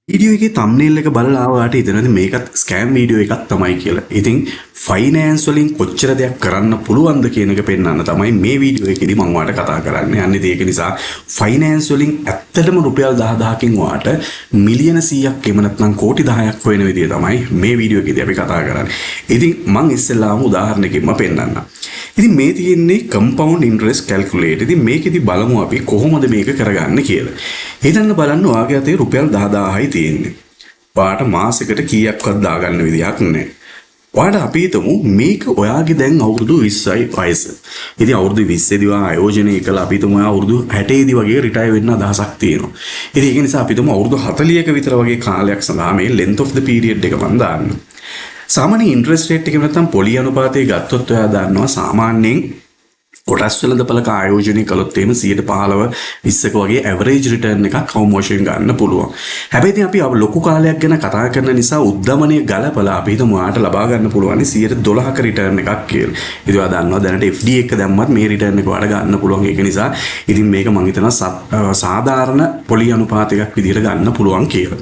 Video එකේ thumbnail එක බලලා ආවාට හිතෙනවා මේකත් ස්කෑම් වීඩියෝ එකක් තමයි කියලා. ඉතින් ෆයිනෑන්ස් වලින් කොච්චර දෙයක් කරන්න පුළුවන්ද කියන එක පෙන්වන්න තමයි මේ වීඩියෝ එකේදී මම ඔයාලට කතා කරන්නේ. අන්න ඒක නිසා ෆයිනෑන්ස් වලින් ඇත්තටම රුපියල් 10000කින් ඔයාලට මිලියන 100ක් එහෙම නැත්නම් කෝටි 10ක් හොයන විදිය තමයි මේ වීඩියෝ එකේදී අපි කතා කරන්නේ. ඉතින් මම ඉස්සෙල්ලාම උදාහරණයකින්ම පෙන්නන්නම්. ඉතින් මේ තියෙන්නේ compound interest calculator. ඉතින් මේකෙදි බලමු අපි කොහොමද මේක කරගන්නේ කියලා. හිතන්න බලන්න ඔයාගේ අතේ රුපියල් 10000යි තියෙන්නේ. ඔයාට මාසෙකට කීයක්වත් දාගන්න විදියක් නැහැ. ඔයාට අපි හිතමු මේක ඔයාගේ දැන් අවුරුදු 20යි වයස. ඉතින් අවුරුදු 20 දී ඔයා ආයෝජනය කළා අපි හිතමු ඔයා අවුරුදු 60 දී වගේ රිටයර් වෙන්න අදහසක් තියෙනවා. ඉතින් ඒක නිසා අපි හිතමු අවුරුදු 40ක විතර වගේ කාලයක් සඳහා මේ length of the period එක මම දාන්න. සාමාන්‍ය ඉන්ට්‍රෙස්ට් රේට් එක නැත්නම් පොලි අනුපාතය ගත්තොත් ඔයා දන්නවා සාමාන්‍යයෙන් කොටස් වෙළඳපළක ආයෝජනය කළොත් එහෙම 15 20ක වගේ ඇවරේජ් රිටර්න් එකක් කවුම් වශයෙන් ගන්න පුළුවන්. හැබැයි ඉතින් අපි ලොකු කාලයක් ගැන කතා කරන නිසා උද්දමනය ගලපලා අපි හිතමු ඔයාට ලබා ගන්න පුළුවන් 12ක රිටර්න් එකක් කියලා. ඉතින් ඔයා දන්නවා දැනට FD එක දැම්මත් මේ රිටර්න් එක ඔයාට ගන්න පුළුවන්. ඒක නිසා ඉතින් මේක මම හිතනවා සාධාරණ පොලි අනුපාතයක් විදිහට ගන්න පුළුවන් කියලා.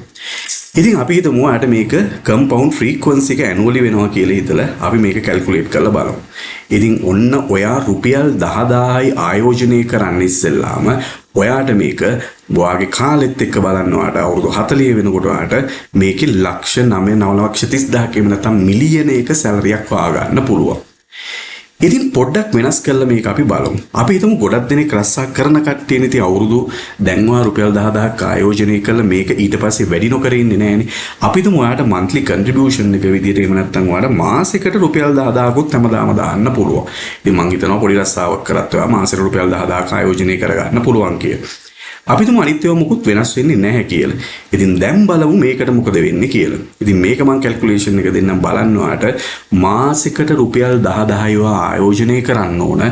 ඉතින් අපි හිතමු ඔයාට මේක compound frequency එක annually වෙනවා කියලා හිතලා අපි මේක calculate කරලා බලමු. ඉතින් ඔන්න ඔයා රුපියල් 10000යි ආයෝජනය කරන්න ඉස්සෙල්ලාම ඔයාට මේක ඔයාගේ කාලෙත් එක්ක බලන්න ඔයාට අවුරුදු 40 වෙනකොට ඔයාට මේකේ ලක්ෂ 9,30,000ක එහෙම නැත්නම් මිලියන එක සැලරියක් හොයාගන්න පුළුවන්. ඉතින් පොඩ්ඩක් වෙනස් කරලා මේක අපි බලමු. අපි හිතමු ගොඩක් දෙනෙක් රස්සා කරන කට්ටිය ඉතින් අවුරුදු දැන්වා රුපියල් 10000ක් ආයෝජනය කළා මේක ඊට පස්සේ වැඩි නොකර ඉන්නේ නැහනේ. අපි හිතමු ඔයාට monthly contribution එක විදිහට එහෙම නැත්නම් ඔයාට මාසෙකට රුපියල් 10000කුත් හැමදාම දාන්න පුළුවන්. ඉතින් මං හිතනවා පොඩි රස්සාවක් කරත් ඔයා මාසෙට රුපියල් 10000ක් ආයෝජනය කරගන්න පුළුවන් කියලා. අපි තුමු අනිත් ඒවා මොකුත් වෙනස් වෙන්නේ නැහැ කියලා. ඉතින් දැන් බලමු මේකට මොකද වෙන්නේ කියලා. ඉතින් මේක මම කැල්කියුලේෂන් එක දෙන්නම් බලන්න ඔයාට මාසෙකට රුපියල් 10000යි ආයෝජනය කරන්න ඕන.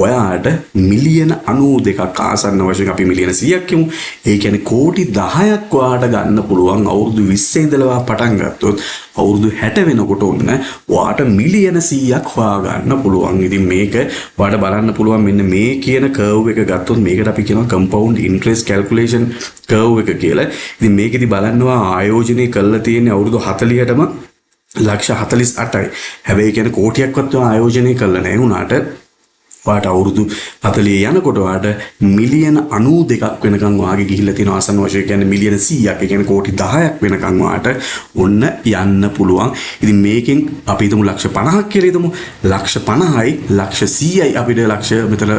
ඔයාට මිලියන 92ක් ආසන්න වශයෙන් අපි මිලියන 100ක් කියමු. ඒ කියන්නේ කෝටි 10ක් ඔයාට ගන්න පුළුවන් අවුරුදු 20 ඉඳලා පටන් ගත්තොත් අවුරුදු 60 වෙනකොට ඔන්න ඔයාට මිලියන 100ක් හොයා ගන්න පුළුවන්. ඉතින් මේක ඔයාට බලන්න පුළුවන් මෙන්න මේ කියන කර්ව් එක ගත්තොත් මේකට අපි කියනවා compound interest calculation curve එක කියලා. ඉතින් මේකෙදි බලන්නවා ආයෝජනය කරලා තියෙන අවුරුදු 40ටම ලක්ෂ 48යි. හැබැයි කියන්නේ කෝටියක්වත් ආයෝජනය කළා නැහැ උනාට ඔයාට අවුරුදු 40 යනකොට ඔයාට මිලියන 92ක් වෙනකන් ඔයාගේ ගිහිල්ලා තියෙන ආසන්න වශයෙන් කියන්නේ මිලියන 100ක් ඒ කියන්නේ කෝටි 10ක් වෙනකන් ඔයාට ඔන්න යන්න පුළුවන්. ඉතින් මේකෙන් අපි හිතමු ලක්ෂ 50ක් කියලා හිතමු. ලක්ෂ 50යි ලක්ෂ 100යි අපිට ලක්ෂ මෙතන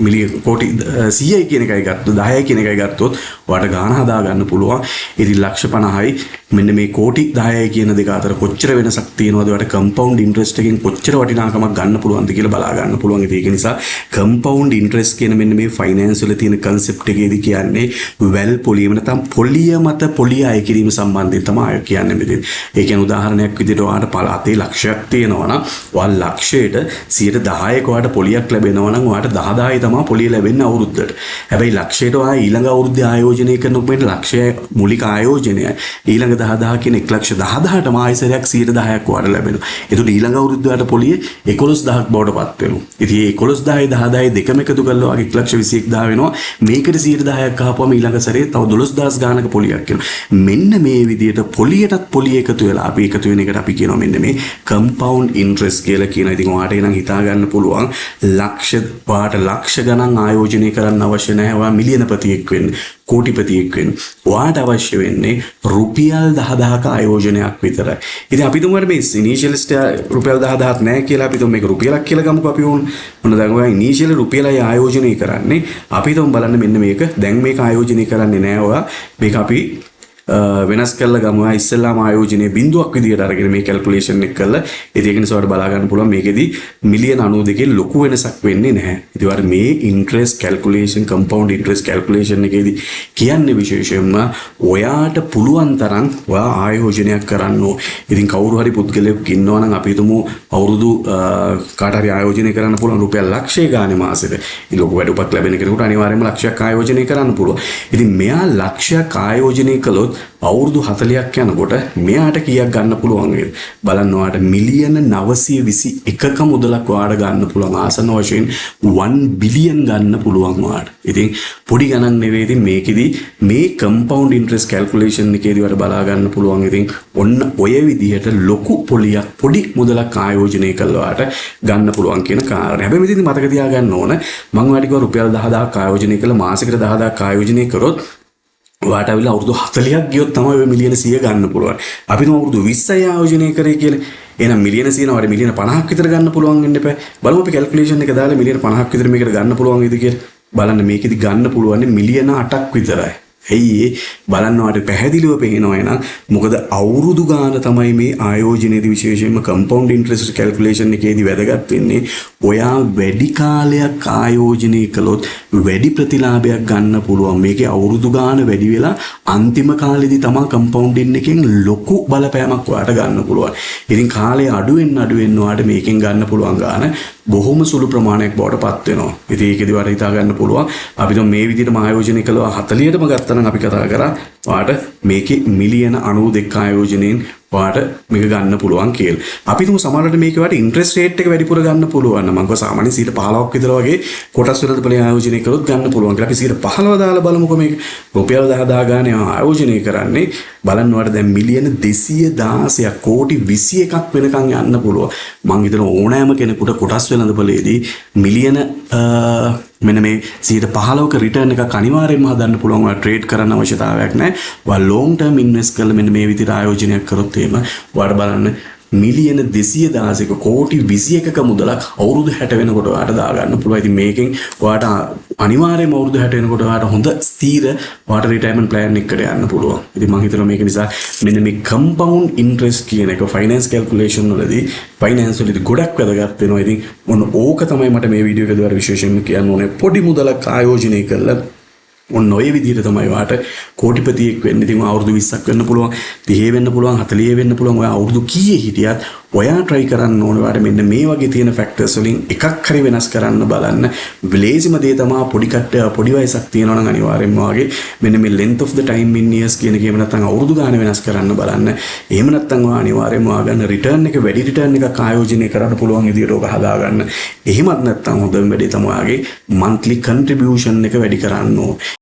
මිලියන කෝටි 100යි කියන එකයි ගත්තොත් 10යි කියන එකයි ගත්තොත් ඔයාට ගාණ හදා ගන්න පුළුවන්. ඉතින් ලක්ෂ 50යි මෙන්න මේ කෝටි 10යි කියන දෙක අතර කොච්චර වෙනසක් තියෙනවද ඔයාට compound interest එකෙන් කොච්චර වටිනාකමක් ගන්න පුළුවන්ද කියලා බලා ගන්න පුළුවන්. ඒක නිසා compound interest කියන මෙන්න මේ finance වල තියෙන concept එකේදී කියන්නේ වැල් පොලියම නැත්නම් පොලිය මත පොලිය අය කිරීම සම්බන්ධයෙන් තමයි කියන්නේ මෙතන. ඒ කියන්නේ උදාහරණයක් විදිහට ඔයාට පළාතේ ලක්ෂයක් තියෙනවා නම් ඔයාලා ලක්ෂයට 10%ක ඔයාට පොලියක් ලැබෙනවා නම් ඔයාට 10000යි තමයි පොලිය ලැබෙන්නේ අවුරුද්දට. හැබැයි ලක්ෂයට ඔයා ඊළඟ අවුරුද්දේ ආයෝජනය කරනකොට මේ ලක්ෂය මූලික ආයෝජනය ඊළඟ 10000 කියන 110000ටම ආයසරයක් 10%ක් ඔයාට ලැබෙනවා. ඒකට ඊළඟ අවුරුද්දට පොලිය 11000ක් බවට පත් වෙනවා. ඉතින් 11000යි 10000යි දෙකම එකතු කරලා වගේ 121000 වෙනවා. මේකට 10%ක් ආපුවම ඊළඟ සැරේ තව 12000 ගානක පොලියක් එනවා. මෙන්න මේ විදිහට පොලියටත් පොලිය එකතු වෙලා අපි එකතු වෙන එකට අපි කියනවා මෙන්න මේ compound interest කියලා කියනවා. ඉතින් ඔයාට එනම් හිතා ගන්න පුළුවන් ලක්ෂ ගණන් ආයෝජනය කරන්න අවශ්‍ය නැහැ. ඔයා මිලියනපතියෙක් වෙන්න, කෝටිපතියෙක් වෙන්න. ඔයාට අවශ්‍ය වෙන්නේ රුපියල් 10000ක ආයෝජනයක් විතරයි. ඉතින් අපි තුමාට මේ ඉනිෂියලිස්ට් රුපියල් 10000ක් නැහැ කියලා අපි තුමු මේක රුපියලක් කියලා ගමුකෝ අපි ඕන. මොන දැන් ඔයා ඉනිෂියල් රුපියලයි ආයෝජනය කරන්නේ. අපි තුමු බලන්න මෙන්න මේක දැන් මේක ආයෝජනය කරන්නේ නැහැ ඔයා. මේක අපි වෙනස් කරලා ගමු. ඉස්සෙල්ලාම ආයෝජනයේ බිඳුවක් විදියට අරගෙන මේ කැල්කියුලේෂන් එක කරලා ඒක නිසා ඔයාලට බලා ගන්න පුළුවන් මේකෙදි මිලියන 92 ලොකු වෙනසක් වෙන්නේ නැහැ. ඉතින් ඔයාලට මේ interest calculation compound interest calculation එකේදී කියන්නේ විශේෂයෙන්ම ඔයාට පුළුවන් තරම් ඔයා ආයෝජනයක් කරන්න ඕන. ඉතින් කවුරු හරි පුද්ගලයෙක් ඉන්නවා නම් අපි හිතමු අවුරුදු කාට හරි ආයෝජනය කරන්න පුළුවන් රුපියල් ලක්ෂය ගානේ මාසෙට. ඉතින් ලොකු වැඩ උපක් ලැබෙන කෙනෙකුට අනිවාර්යයෙන්ම ලක්ෂයක් ආයෝජනය කරන්න පුළුවන්. ඉතින් මෙයා ලක්ෂයක් ආයෝජනය කළොත් අවුරුදු 40ක් යනකොට මෙයාට කීයක් ගන්න පුළුවන් වේද? බලන්න ඔයාට මිලියන 921ක මුදලක් ඔයාට ගන්න පුළුවන්. ආසන්න වශයෙන් 1 බිලියන් ගන්න පුළුවන් ඔයාට. ඉතින් පොඩි ගණන් නෙවෙයි. ඉතින් මේකෙදි මේ compound interest calculation එකේදී ඔයාලට බලා ගන්න පුළුවන්. ඉතින් ඔන්න ඔය විදිහට ලොකු පොඩි මුදලක් ආයෝජනය කළා ඔයාට ගන්න පුළුවන් කියන කාරණය. හැබැයි මෙතන මතක තියාගන්න ඕන මම ඔයාලට කිව්වා රුපියල් 10000ක් ආයෝජනය කළා මාසෙකට 10000ක් ආයෝජනය කරොත් ඔයාට අවිලා අවුරුදු 40ක් ගියොත් තමයි ඔය මිලියන 100 ගන්න පුළුවන්. අපි තුමු අවුරුදු 20යි ආයෝජනය කරේ කියලා. එහෙනම් මිලියන 100 නවර මිලියන 50ක් විතර ගන්න පුළුවන් වෙන්න එපා. බලමු අපි කැල්කියුලේෂන් එක දාලා මිලියන 50ක් විතර මේකට ගන්න පුළුවන් වේද කියලා. බලන්න මේකෙදි ගන්න පුළුවන් මිලියන 8ක් විතරයි. ඇයි බලන්න ඔයාලට පැහැදිලිව පේනවා එහෙනම් මොකද අවුරුදු ගාන තමයි මේ ආයෝජනයේදී විශේෂයෙන්ම compound interest calculation එකේදී වැදගත් වෙන්නේ. ඔයා වැඩි කාලයක් ආයෝජනය කළොත් වැඩි ප්‍රතිලාභයක් ගන්න පුළුවන්. මේකේ අවුරුදු ගාන වැඩි වෙලා අන්තිම කාලෙදී තමයි compounding එකෙන් ලොකු බලපෑමක් ඔයාට ගන්න පුළුවන්. ඉතින් කාලය අඩු වෙන්න ඔයාට මේකෙන් ගන්න පුළුවන් ගාන බොහොම සුළු ප්‍රමාණයක් බවට පත් වෙනවා. ඉතින් ඒකෙදි ඔයාලට හිතා ගන්න පුළුවන් අපි දැන් මේ විදිහටම ආයෝජනය කළා 40ටම ගත්තා නම් අපි කතා කරා ඔයාට මේකේ මිලියන 92 ආයෝජනයෙන් ඔයාට මේක ගන්න පුළුවන් කියලා. අපි තුමු සමහරවිට මේක ඔයාට ඉන්ට්‍රෙස්ට් රේට් එක වැඩිපුර ගන්න පුළුවන්. මම කිව්වා සාමාන්‍යයෙන් 15ක් විතර වගේ කොටස් වලට බලය ආයෝජනය කරොත් ගන්න පුළුවන් කියලා. අපි 15 දාලා බලමුකෝ මේක. රුපියල් 10000 ගානේ ආයෝජනය කරන්නේ බලන්න ඔයාට දැන් මිලියන 216ක් කෝටි 21ක් වෙනකන් යන්න පුළුවන්. මං හිතන ඕනෑම කෙනෙකුට කොටස් වෙළඳ බලයේදී මිලියන මෙන්න මේ 15ක රිටර්න් එකක් අනිවාර්යයෙන්ම හදන්න පුළුවන්. ඔයා ට්‍රේඩ් කරන්න අවශ්‍යතාවයක් නැහැ. ඔයා ලොන්ග් ටර්ම් ඉන්වෙස්ට් කරලා මෙන්න මේ විදිහට ආයෝජනයක් කරොත් එහෙම ඔයාට බලන්න මිලියන 216ක කෝටි 21ක මුදලක් අවුරුදු 60 වෙනකොට ඔයාට දාගන්න පුළුවන්. ඉතින් මේකෙන් ඔයාට අනිවාර්යයෙන්ම අවුරුදු 60 වෙනකොට ඔයාට හොඳ ස්ථීර ඔයාට රිටයර්මන්ට් ප්ලෑන් එකකට යන්න පුළුවන්. ඉතින් මම හිතනවා මේක නිසා මෙන්න මේ compound interest කියන එක ෆයිනෑන්ස් කැල්කියුලේෂන් වලදී ෆයිනෑන්ස් වලදී ගොඩක් වැදගත් වෙනවා. ඉතින් ඔන්න ඕක තමයි මට මේ වීඩියෝ එකේ දාලා විශේෂයෙන්ම කියන්න ඕනේ. පොඩි මුදලක් ආයෝජනය කරලා ඔන්න ඔය විදිහට තමයි ඔයාට කෝටිපතියෙක් වෙන්න. ඉතින් අවුරුදු 20ක් වෙන්න පුළුවන්, 30 වෙන්න පුළුවන්, 40 වෙන්න පුළුවන්. ඔයා අවුරුදු කීයේ හිටියත් ඔයා try කරන්න ඕනේ ඔයාට මෙන්න මේ වගේ තියෙන factors වලින් එකක් හරි වෙනස් කරන්න බලන්න. ලේසිම දේ තමයි පොඩි වයසක් තියෙනවා නම් අනිවාර්යෙන්ම වාගේ මෙන්න මේ length of the time in years කියන එක එහෙම නැත්නම් අවුරුදු ගාන වෙනස් කරන්න බලන්න. එහෙම නැත්නම් ඔයා අනිවාර්යෙන්ම ගන්න return එක වැඩි return එකක් ආයෝජනය කරන්න පුළුවන් විදියට ඔක හදාගන්න. එහෙමත් නැත්නම් හොඳම වැඩේ තමයි monthly contribution එක වැඩි කරන්න ඕනේ.